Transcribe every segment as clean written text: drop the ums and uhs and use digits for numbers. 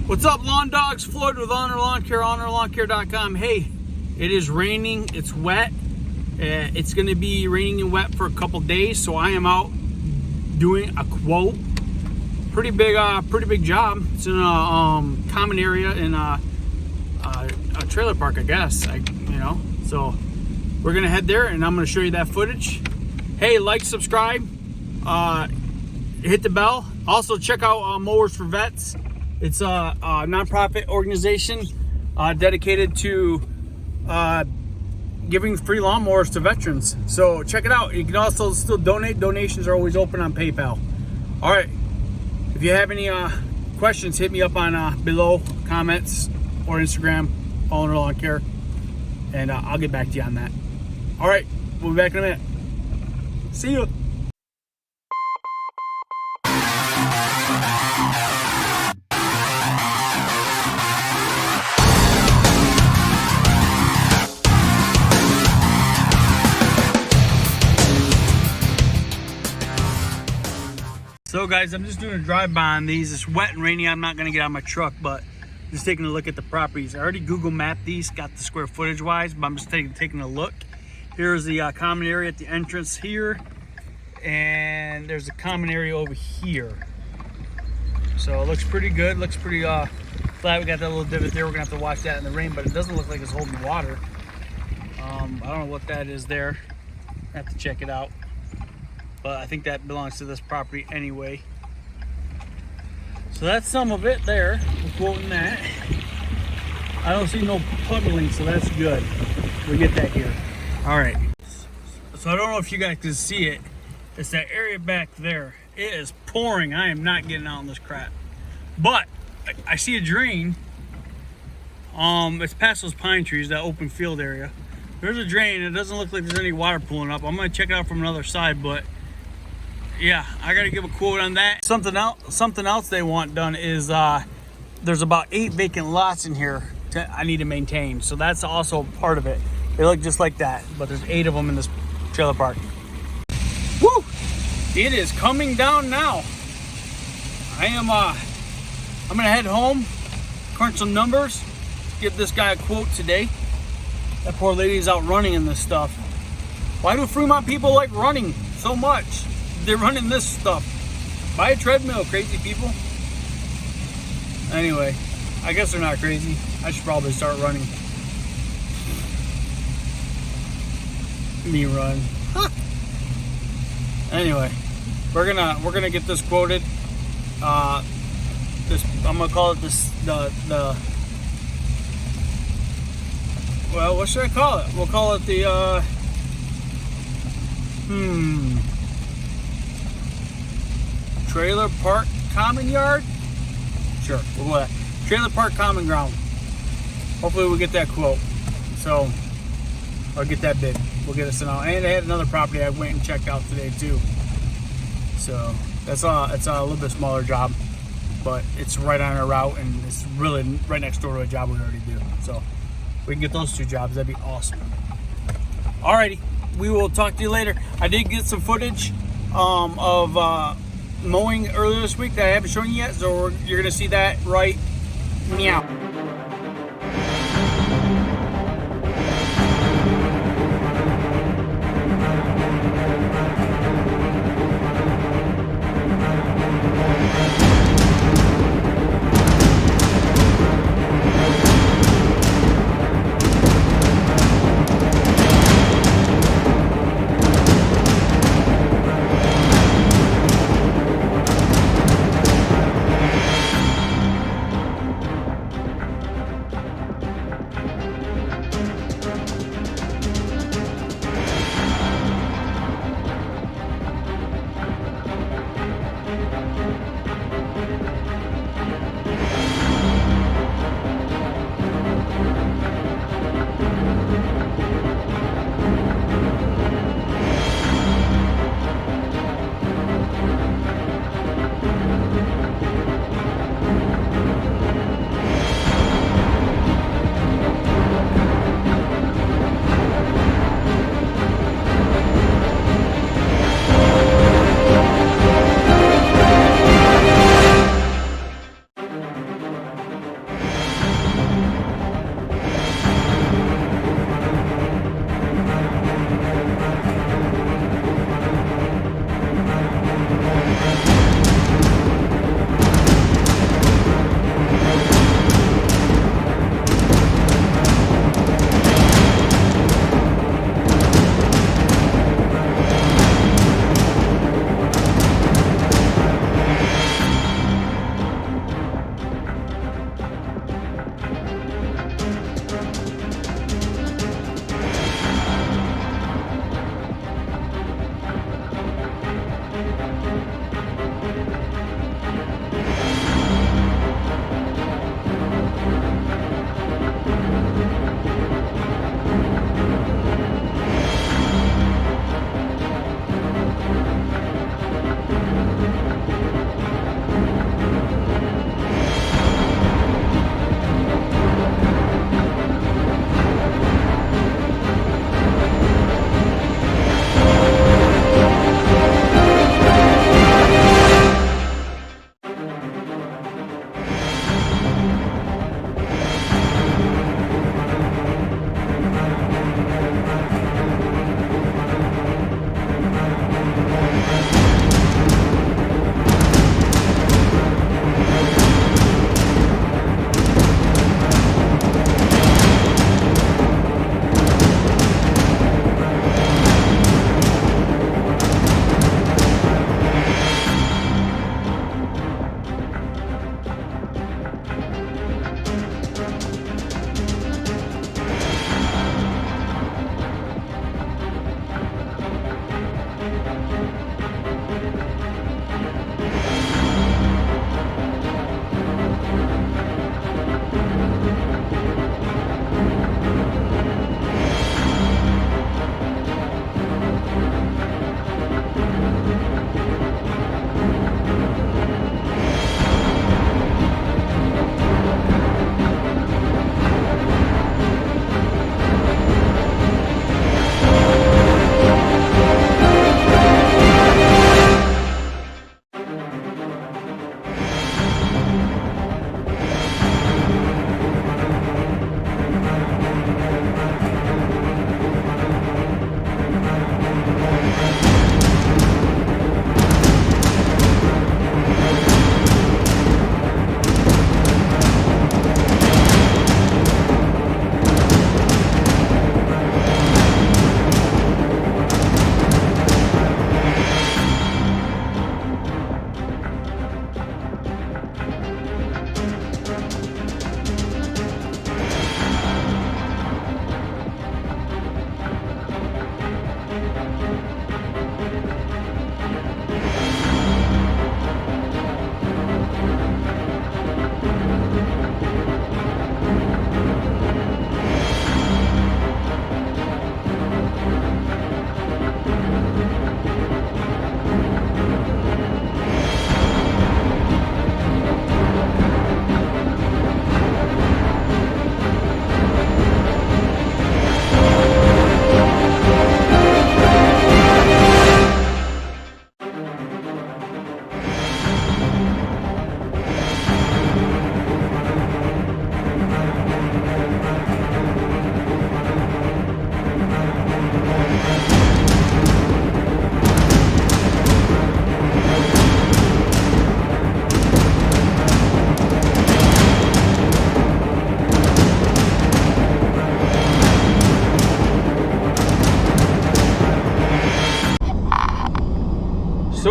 What's up, lawn dogs? Floyd with Ulnar Lawn Care, UlnarLawnCare.com. Hey, it is raining. It's wet. It's going to be raining and wet for a couple days, so I am out doing a quote. Pretty big job. It's in a common area in a trailer park, I guess. So we're gonna head there, and I'm gonna show you that footage. Hey, like, subscribe, hit the bell. Also, check out Mowers for Vets. It's a nonprofit organization dedicated to giving free lawnmowers to veterans. So check it out. You can also still donate. Donations are always open on PayPal. All right. If you have any questions, hit me up on below comments or Instagram, Ulnar Lawn Care, and I'll get back to you on that. All right. We'll be back in a minute. See you. So guys, I'm just doing a drive-by on these. It's wet and rainy. I'm not gonna get out of my truck, but just taking a look at the properties. I already Google mapped these, got the square footage wise, but I'm just taking a look. Here's the common area at the entrance here, and there's a common area over here. So it looks pretty good. Looks pretty flat. We got that little divot there. We're gonna have to watch that in the rain, but it doesn't look like it's holding water. I don't know what that is there. I have to check it out. But I think that belongs to this property anyway. So that's some of it there. We're quoting that. I don't see no puddling, so that's good. We get that here. All right. So I don't know if you guys can see it. It's that area back there. It is pouring. I am not getting out in this crap. But I see a drain. It's past those pine trees, that open field area. There's a drain. It doesn't look like there's any water pooling up. I'm gonna check it out from another side, but yeah, I gotta give a quote on that. Something else they want done is there's about 8 vacant lots in here I need to maintain, so that's also part of it. They look just like that, but there's 8 of them in this trailer park. Woo! It is coming down now. I'm gonna head home, crunch some numbers, give this guy a quote today. That poor lady's out running in this stuff. Why do Fremont people like running so much? They're running this stuff. Buy a treadmill, crazy people. Anyway, I guess they're not crazy. I should probably start running. Me run. Anyway, we're gonna get this quoted. I'm gonna call it well, what should I call it? We'll call it the trailer park common yard? Sure, we'll go with that. Trailer park common ground. Hopefully we'll get that quote. So I'll get that bid. We'll get it sent out. And I had another property I went and checked out today too. So it's a little bit smaller job, but it's right on our route, and it's really right next door to a job we already do. So we can get those 2 jobs. That'd be awesome. Alrighty, we will talk to you later. I did get some footage of mowing earlier this week that I haven't shown you yet, so you're gonna see that right meow.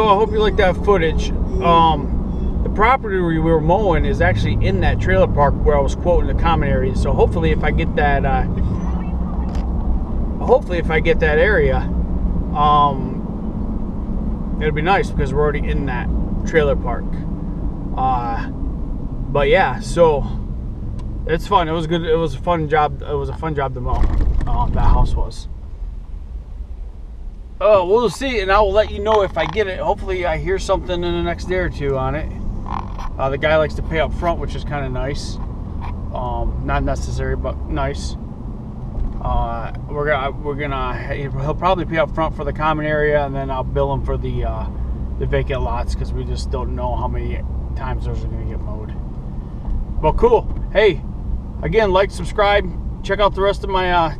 I hope you like that footage. The property we were mowing is actually in that trailer park where I was quoting the common area. So hopefully if I get that area, it'll be nice because we're already in that trailer park. But yeah, so it's fun. It was good. It was a fun job. It was a fun job to mow. That house was. We'll see, and I will let you know if I get it. Hopefully I hear something in the next day or two on it. The guy likes to pay up front, which is kind of nice. Not necessary, but nice. He'll probably pay up front for the common area, and then I'll bill him for the vacant lots, because we just don't know how many times those are going to get mowed. But cool. Hey, again, like, subscribe, check out the rest of my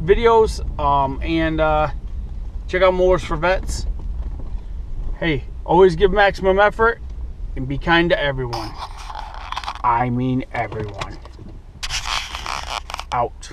videos, and check out Mowers for Vets. Hey, always give maximum effort and be kind to everyone. I mean everyone. Out.